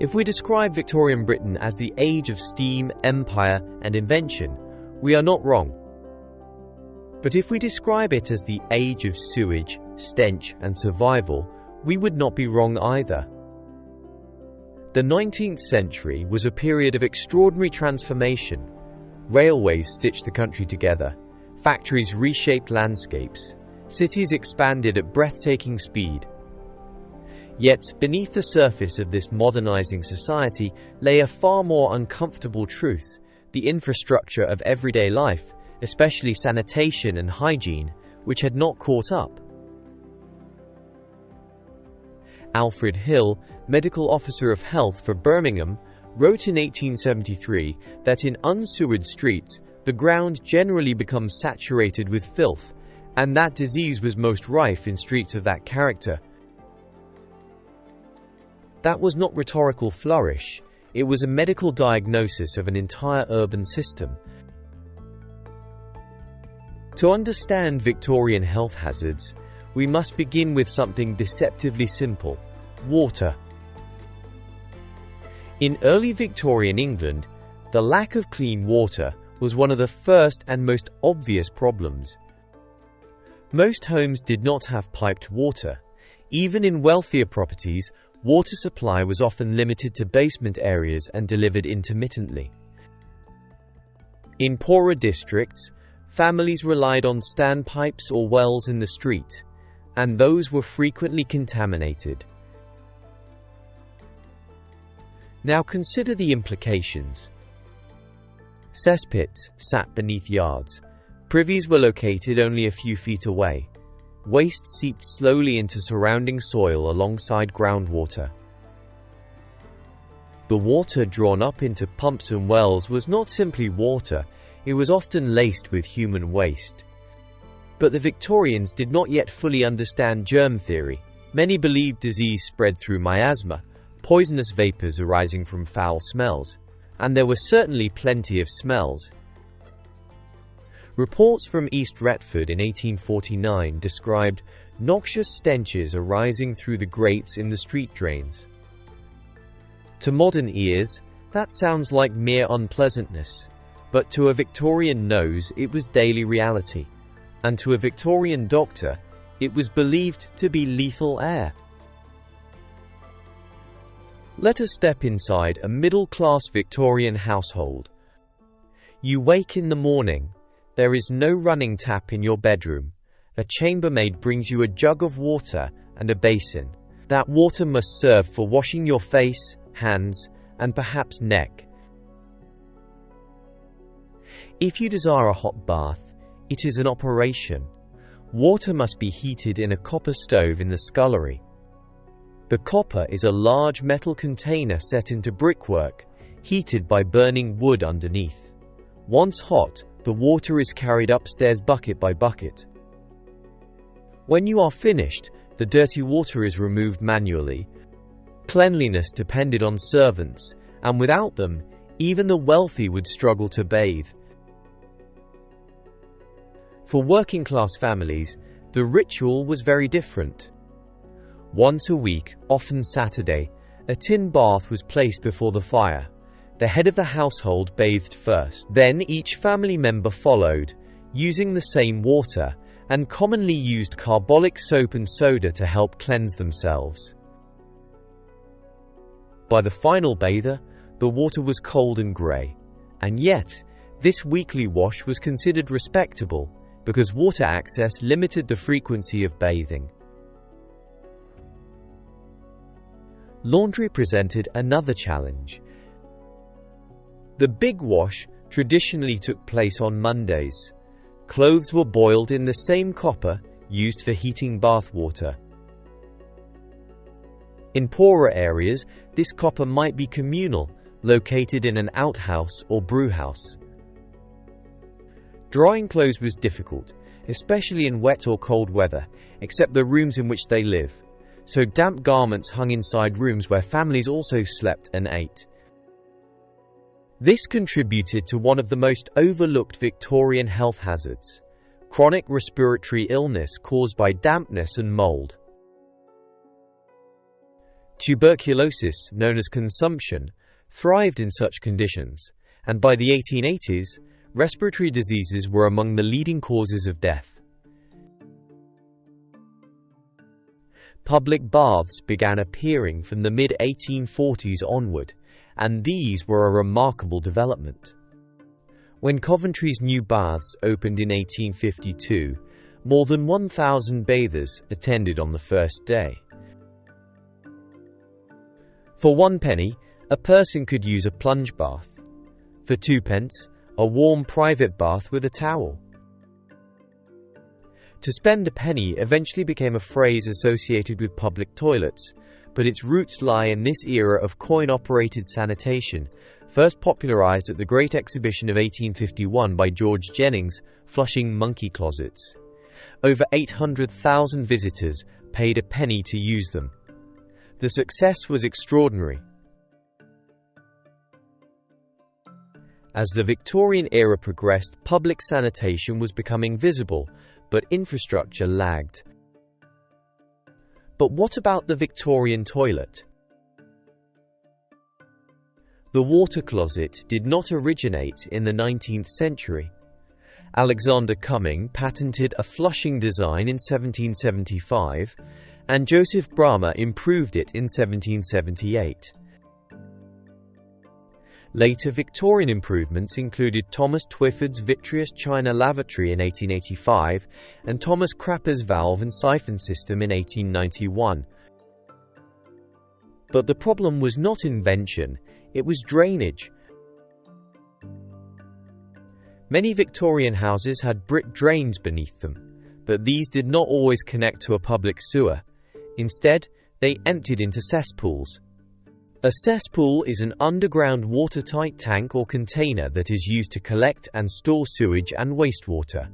If we describe Victorian Britain as the age of steam, empire, and invention, we are not wrong. But if we describe it as the age of sewage, stench, and survival, we would not be wrong either. The 19th century was a period of extraordinary transformation. Railways stitched the country together, factories reshaped landscapes, cities expanded at breathtaking speed. Yet, beneath the surface of this modernizing society lay a far more uncomfortable truth: the infrastructure of everyday life, especially sanitation and hygiene, which had not caught up. Alfred Hill, medical officer of health for Birmingham, wrote in 1873 that in unsewered streets, the ground generally becomes saturated with filth, and that disease was most rife in streets of that character. That was not rhetorical flourish, it was a medical diagnosis of an entire urban system. To understand Victorian health hazards, we must begin with something deceptively simple: water. In early Victorian England, the lack of clean water was one of the first and most obvious problems. Most homes did not have piped water. Even in wealthier properties, water supply was often limited to basement areas and delivered intermittently. In poorer districts, families relied on standpipes or wells in the street, and those were frequently contaminated. Now consider the implications. Cesspits sat beneath yards. Privies were located only a few feet away. Waste seeped slowly into surrounding soil alongside groundwater. The water drawn up into pumps and wells was not simply water, it was often laced with human waste. But the Victorians did not yet fully understand germ theory. Many believed disease spread through miasma, poisonous vapors arising from foul smells, and there were certainly plenty of smells. Reports from East Retford in 1849 described noxious stenches arising through the grates in the street drains. To modern ears, that sounds like mere unpleasantness, but to a Victorian nose it was daily reality, and to a Victorian doctor it was believed to be lethal air. Let us step inside a middle-class Victorian household. You wake in the morning. There is no running tap in your bedroom. A chambermaid brings you a jug of water and a basin. That water must serve for washing your face, hands, and perhaps neck. If you desire a hot bath, it is an operation. Water must be heated in a copper stove in the scullery. The copper is a large metal container set into brickwork, heated by burning wood underneath. Once hot, the water is carried upstairs bucket by bucket. When you are finished, the dirty water is removed manually. Cleanliness depended on servants, and without them, even the wealthy would struggle to bathe. For working-class families, the ritual was very different. Once a week, often Saturday, a tin bath was placed before the fire. The head of the household bathed first. Then each family member followed, using the same water, and commonly used carbolic soap and soda to help cleanse themselves. By the final bather, the water was cold and grey. And yet, this weekly wash was considered respectable, because water access limited the frequency of bathing. Laundry presented another challenge. The big wash traditionally took place on Mondays. Clothes were boiled in the same copper used for heating bath water. In poorer areas, this copper might be communal, located in an outhouse or brewhouse. Drying clothes was difficult, especially in wet or cold weather, except the rooms in which they live. So damp garments hung inside rooms where families also slept and ate. This contributed to one of the most overlooked Victorian health hazards: chronic respiratory illness caused by dampness and mold. Tuberculosis, known as consumption, thrived in such conditions, and by the 1880s, respiratory diseases were among the leading causes of death. Public baths began appearing from the mid-1840s onward, and these were a remarkable development. When Coventry's new baths opened in 1852, more than 1,000 bathers attended on the first day. For 1 penny, a person could use a plunge bath. For 2 pence, a warm private bath with a towel. To spend a penny eventually became a phrase associated with public toilets, but its roots lie in this era of coin-operated sanitation, first popularized at the Great Exhibition of 1851 by George Jennings, flushing monkey closets. Over 800,000 visitors paid a penny to use them. The success was extraordinary. As the Victorian era progressed, public sanitation was becoming visible, but infrastructure lagged. But what about the Victorian toilet? The water closet did not originate in the 19th century. Alexander Cumming patented a flushing design in 1775, and Joseph Bramah improved it in 1778. Later Victorian improvements included Thomas Twyford's vitreous china lavatory in 1885 and Thomas Crapper's valve and siphon system in 1891. But the problem was not invention, it was drainage. Many Victorian houses had brick drains beneath them, but these did not always connect to a public sewer. Instead, they emptied into cesspools. A cesspool is an underground watertight tank or container that is used to collect and store sewage and wastewater,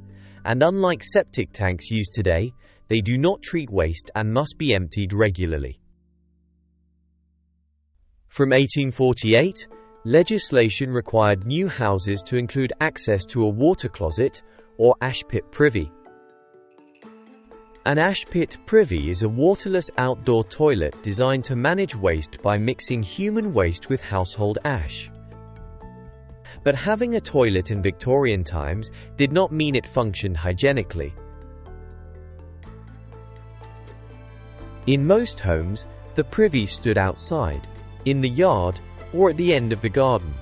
and unlike septic tanks used today, they do not treat waste and must be emptied regularly. From 1848, legislation required new houses to include access to a water closet or ashpit privy. An ashpit privy is a waterless outdoor toilet designed to manage waste by mixing human waste with household ash. But having a toilet in Victorian times did not mean it functioned hygienically. In most homes, the privy stood outside, in the yard, or at the end of the garden.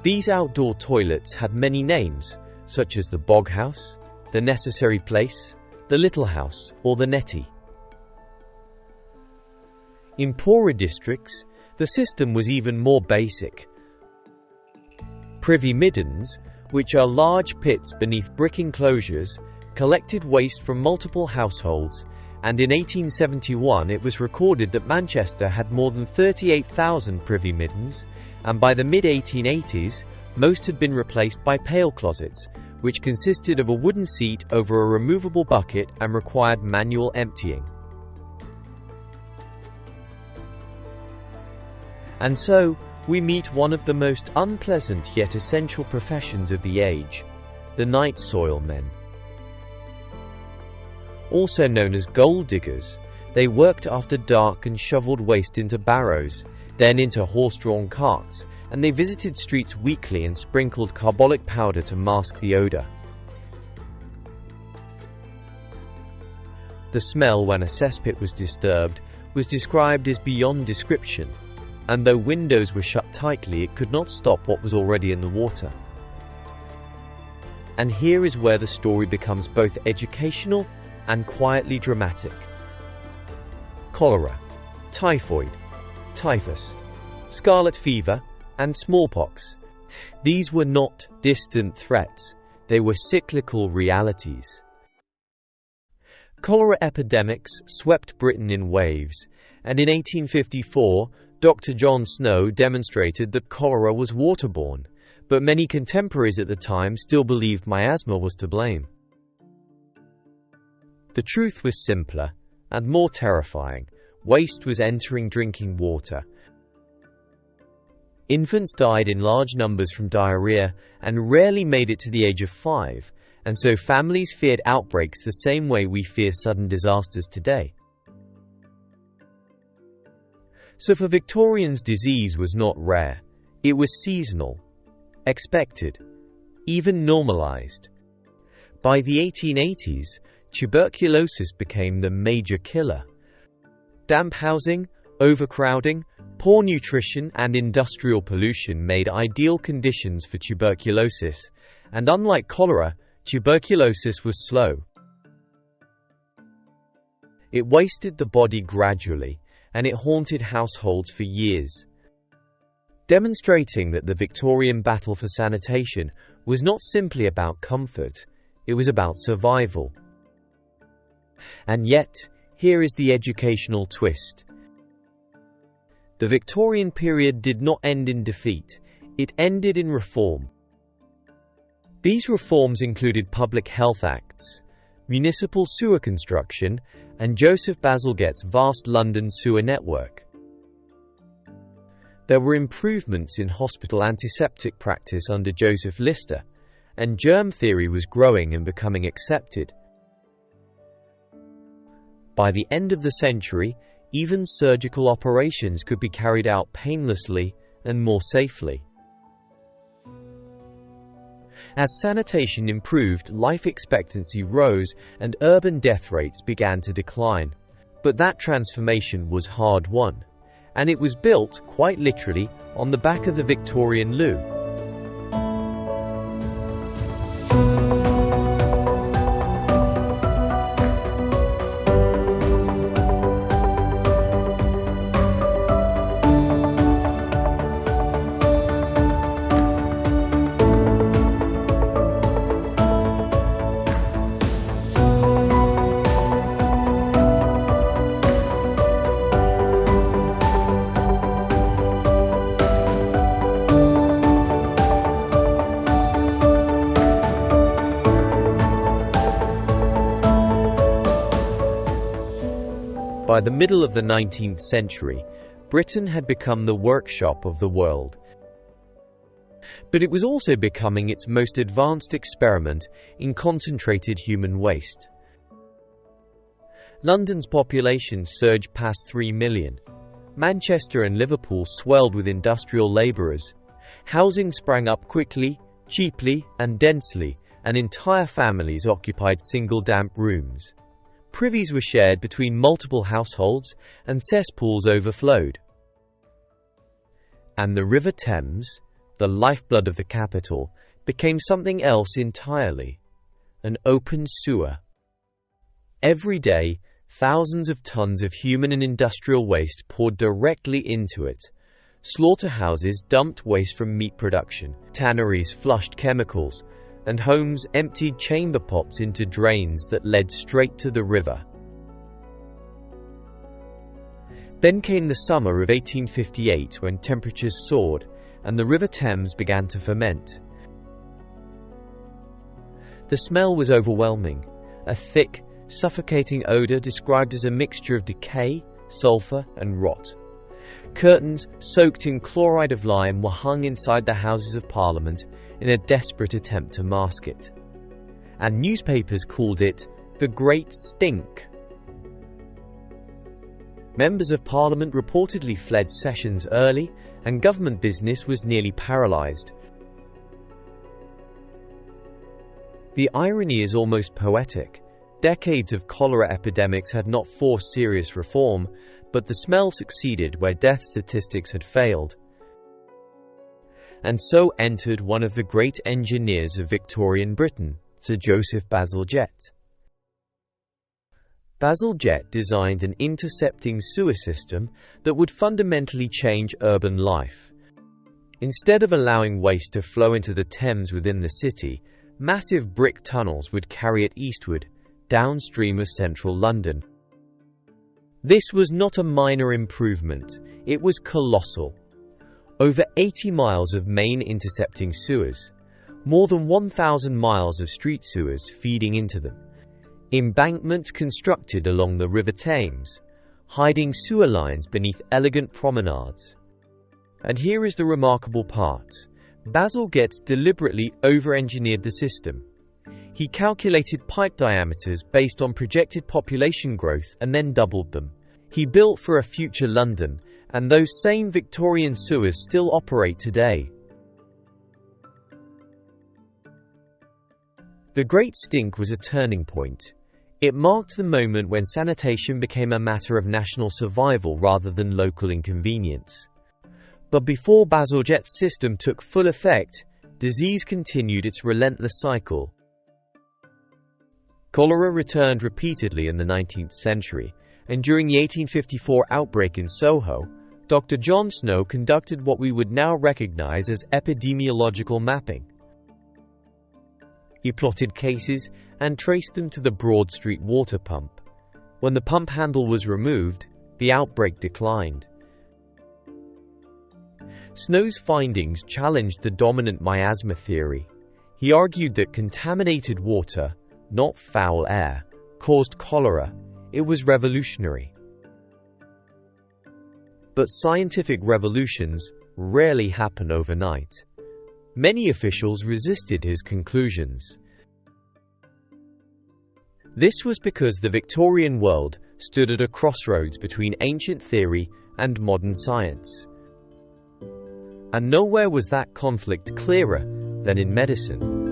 These outdoor toilets had many names, such as the bog house, the necessary place, the little house, or the netty. In poorer districts, the system was even more basic. Privy middens, which are large pits beneath brick enclosures, collected waste from multiple households, and in 1871 it was recorded that Manchester had more than 38,000 privy middens, and by the mid-1880s, most had been replaced by pail closets, which consisted of a wooden seat over a removable bucket and required manual emptying. And so, we meet one of the most unpleasant yet essential professions of the age, the night soil men. Also known as gold diggers, they worked after dark and shoveled waste into barrows, then into horse-drawn carts, and they visited streets weekly and sprinkled carbolic powder to mask the odor. The smell when a cesspit was disturbed was described as beyond description, and though windows were shut tightly, it could not stop what was already in the water. And here is where the story becomes both educational and quietly dramatic. Cholera, typhoid, typhus, scarlet fever, and smallpox. These were not distant threats, they were cyclical realities. Cholera epidemics swept Britain in waves, and in 1854, Dr. John Snow demonstrated that cholera was waterborne, but many contemporaries at the time still believed miasma was to blame. The truth was simpler and more terrifying. Waste was entering drinking water. Infants died in large numbers from diarrhea and rarely made it to the age of 5, and so families feared outbreaks the same way we fear sudden disasters today. So for Victorians, disease was not rare. It was seasonal, expected, even normalized. By the 1880s, tuberculosis became the major killer. Damp housing, overcrowding, poor nutrition, and industrial pollution made ideal conditions for tuberculosis, and unlike cholera, tuberculosis was slow. It wasted the body gradually, and it haunted households for years, demonstrating that the Victorian battle for sanitation was not simply about comfort, it was about survival. And yet, here is the educational twist. The Victorian period did not end in defeat, it ended in reform. These reforms included public health acts, municipal sewer construction, and Joseph Bazalgette's vast London sewer network. There were improvements in hospital antiseptic practice under Joseph Lister, and germ theory was growing and becoming accepted. By the end of the century, even surgical operations could be carried out painlessly and more safely. As sanitation improved, life expectancy rose and urban death rates began to decline. But that transformation was hard-won, and it was built, quite literally, on the back of the Victorian loo. By the middle of the 19th century, Britain had become the workshop of the world. But it was also becoming its most advanced experiment in concentrated human waste. London's population surged past 3 million. Manchester and Liverpool swelled with industrial labourers. Housing sprang up quickly, cheaply, and densely, and entire families occupied single damp rooms. Privies were shared between multiple households, and cesspools overflowed. And the River Thames, the lifeblood of the capital, became something else entirely: an open sewer. Every day, thousands of tons of human and industrial waste poured directly into it. Slaughterhouses dumped waste from meat production, tanneries flushed chemicals, and homes emptied chamber pots into drains that led straight to the river. Then came the summer of 1858, when temperatures soared and the River Thames began to ferment. The smell was overwhelming, a thick, suffocating odor described as a mixture of decay, sulfur, and rot. Curtains soaked in chloride of lime were hung inside the Houses of Parliament in a desperate attempt to mask it. And newspapers called it the Great Stink. Members of Parliament reportedly fled sessions early, and government business was nearly paralysed. The irony is almost poetic. Decades of cholera epidemics had not forced serious reform, but the smell succeeded where death statistics had failed. And so entered one of the great engineers of Victorian Britain, Sir Joseph Bazalgette. Bazalgette designed an intercepting sewer system that would fundamentally change urban life. Instead of allowing waste to flow into the Thames within the city, massive brick tunnels would carry it eastward, downstream of central London. This was not a minor improvement, it was colossal. Over 80 miles of main intercepting sewers, more than 1,000 miles of street sewers feeding into them, embankments constructed along the River Thames, hiding sewer lines beneath elegant promenades. And here is the remarkable part. Bazalgette deliberately over-engineered the system. He calculated pipe diameters based on projected population growth and then doubled them. He built for a future London and those same Victorian sewers still operate today. The Great Stink was a turning point. It marked the moment when sanitation became a matter of national survival rather than local inconvenience. But before Bazalgette's system took full effect, disease continued its relentless cycle. Cholera returned repeatedly in the 19th century, and during the 1854 outbreak in Soho, Dr. John Snow conducted what we would now recognize as epidemiological mapping. He plotted cases and traced them to the Broad Street water pump. When the pump handle was removed, the outbreak declined. Snow's findings challenged the dominant miasma theory. He argued that contaminated water, not foul air, caused cholera. It was revolutionary. But scientific revolutions rarely happen overnight. Many officials resisted his conclusions. This was because the Victorian world stood at a crossroads between ancient theory and modern science. And nowhere was that conflict clearer than in medicine.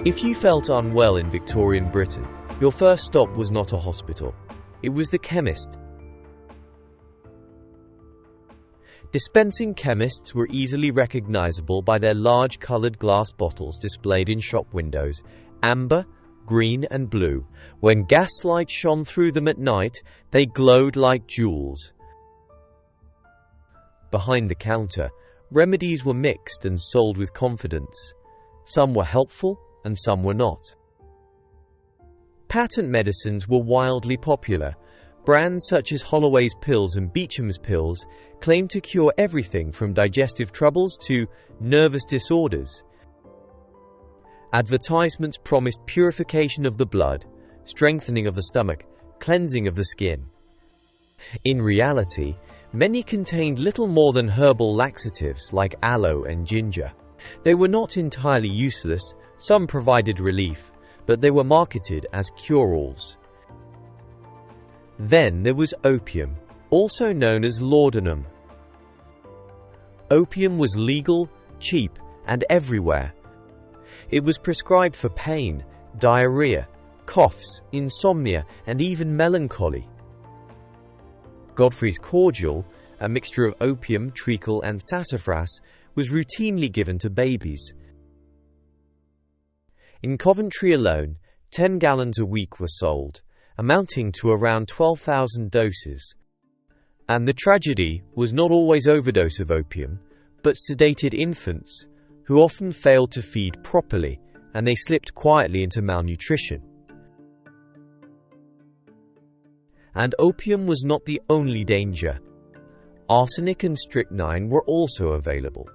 If you felt unwell in Victorian Britain, your first stop was not a hospital. It was the chemist. Dispensing chemists were easily recognizable by their large colored glass bottles displayed in shop windows, amber, green and blue. When gaslight shone through them at night, they glowed like jewels. Behind the counter, remedies were mixed and sold with confidence. Some were helpful, and some were not. Patent medicines were wildly popular. Brands such as Holloway's pills and Beecham's pills claimed to cure everything from digestive troubles to nervous disorders. Advertisements promised purification of the blood, strengthening of the stomach, cleansing of the skin. In reality, many contained little more than herbal laxatives like aloe and ginger. They were not entirely useless. Some provided relief, but they were marketed as cure-alls. Then there was opium, also known as laudanum. Opium was legal, cheap, and everywhere. It was prescribed for pain, diarrhea, coughs, insomnia, and even melancholy. Godfrey's cordial, a mixture of opium, treacle, and sassafras, was routinely given to babies. In Coventry alone, 10 gallons a week were sold, amounting to around 12,000 doses. And the tragedy was not always overdose of opium, but sedated infants, who often failed to feed properly, and they slipped quietly into malnutrition. And opium was not the only danger. Arsenic and strychnine were also available.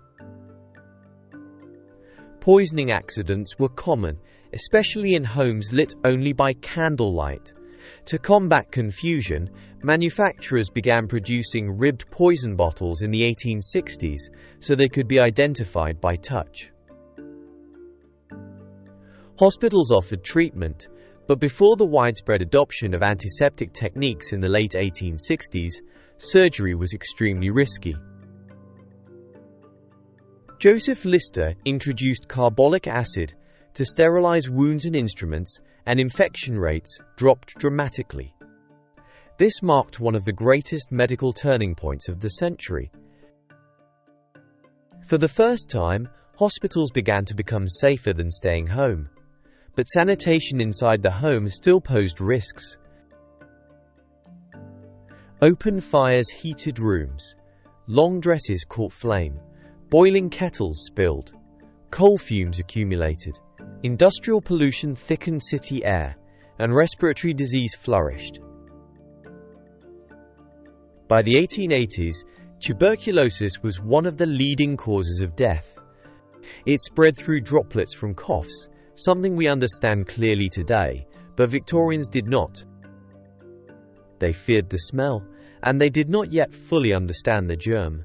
Poisoning accidents were common, especially in homes lit only by candlelight. To combat confusion, manufacturers began producing ribbed poison bottles in the 1860s so they could be identified by touch. Hospitals offered treatment, but before the widespread adoption of antiseptic techniques in the late 1860s, surgery was extremely risky. Joseph Lister introduced carbolic acid to sterilize wounds and instruments, and infection rates dropped dramatically. This marked one of the greatest medical turning points of the century. For the first time, hospitals began to become safer than staying home. But sanitation inside the home still posed risks. Open fires heated rooms. Long dresses caught flame. Boiling kettles spilled. Coal fumes accumulated. Industrial pollution thickened city air, and respiratory disease flourished. By the 1880s, tuberculosis was one of the leading causes of death. It spread through droplets from coughs, something we understand clearly today, but Victorians did not. They feared the smell, and they did not yet fully understand the germ.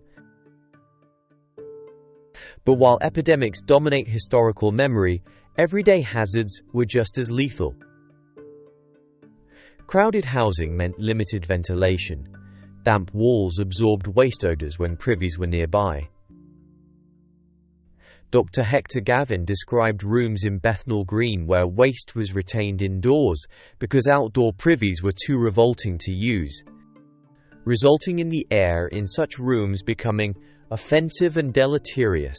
But while epidemics dominate historical memory, everyday hazards were just as lethal. Crowded housing meant limited ventilation. Damp walls absorbed waste odors when privies were nearby. Dr. Hector Gavin described rooms in Bethnal Green where waste was retained indoors because outdoor privies were too revolting to use, resulting in the air in such rooms becoming offensive and deleterious.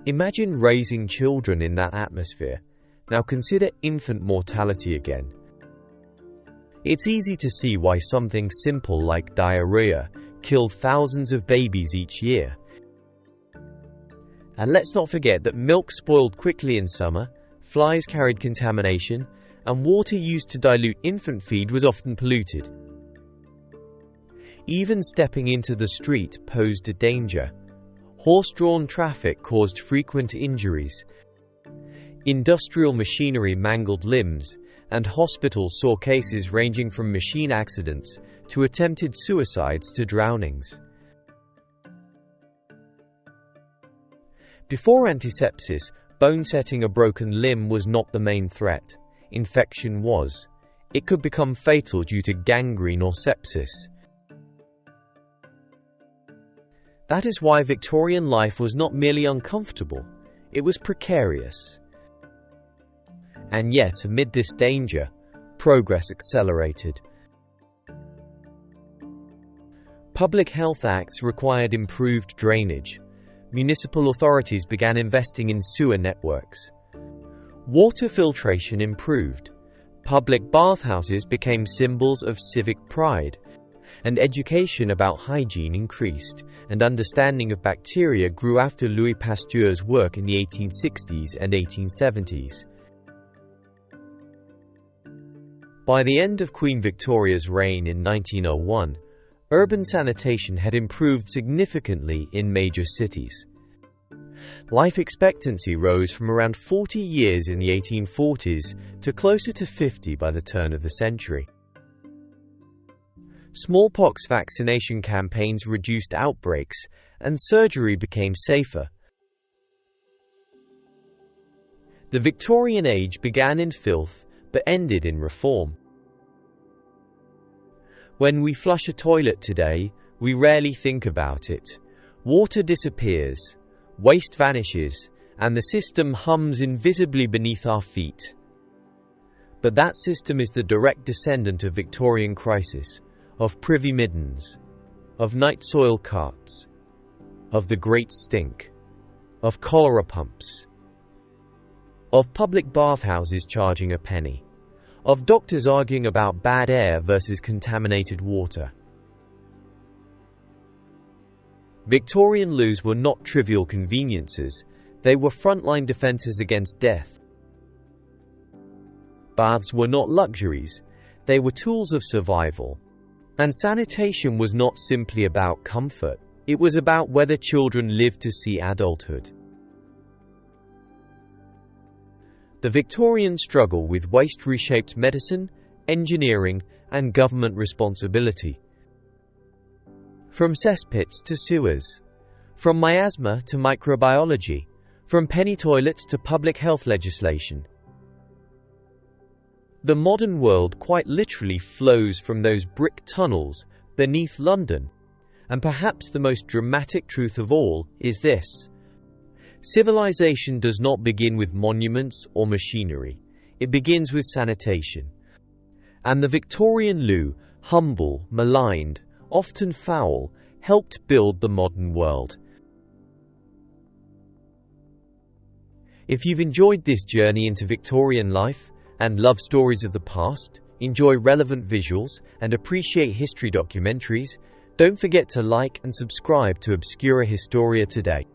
Imagine raising children in that atmosphere. Now consider infant mortality again. It's easy to see why something simple like diarrhea killed thousands of babies each year. And let's not forget that milk spoiled quickly in summer, flies carried contamination, and water used to dilute infant feed was often polluted. Even stepping into the street posed a danger. Horse-drawn traffic caused frequent injuries. Industrial machinery mangled limbs, and hospitals saw cases ranging from machine accidents to attempted suicides to drownings. Before antisepsis, bone-setting a broken limb was not the main threat. Infection was. It could become fatal due to gangrene or sepsis. That is why Victorian life was not merely uncomfortable, it was precarious. And yet, amid this danger, progress accelerated. Public health acts required improved drainage. Municipal authorities began investing in sewer networks. Water filtration improved. Public bathhouses became symbols of civic pride. And education about hygiene increased, and understanding of bacteria grew after Louis Pasteur's work in the 1860s and 1870s. By the end of Queen Victoria's reign in 1901, urban sanitation had improved significantly in major cities. Life expectancy rose from around 40 years in the 1840s to closer to 50 by the turn of the century. Smallpox vaccination campaigns reduced outbreaks, and surgery became safer. The Victorian age began in filth, but ended in reform. When we flush a toilet today, we rarely think about it. Water disappears, waste vanishes, and the system hums invisibly beneath our feet. But that system is the direct descendant of Victorian crisis, of privy middens, of night soil carts, of the Great Stink, of cholera pumps, of public bathhouses charging a penny, of doctors arguing about bad air versus contaminated water. Victorian loos were not trivial conveniences, they were frontline defences against death. Baths were not luxuries, they were tools of survival. And sanitation was not simply about comfort, it was about whether children lived to see adulthood. The Victorian struggle with waste reshaped medicine, engineering, and government responsibility. From cesspits to sewers, from miasma to microbiology, from penny toilets to public health legislation. The modern world quite literally flows from those brick tunnels beneath London, and perhaps the most dramatic truth of all is this. Civilization does not begin with monuments or machinery, it begins with sanitation. And the Victorian loo, humble, maligned, often foul, helped build the modern world. If you've enjoyed this journey into Victorian life, and love stories of the past, enjoy relevant visuals, and appreciate history documentaries, don't forget to like and subscribe to Obscura Historia today.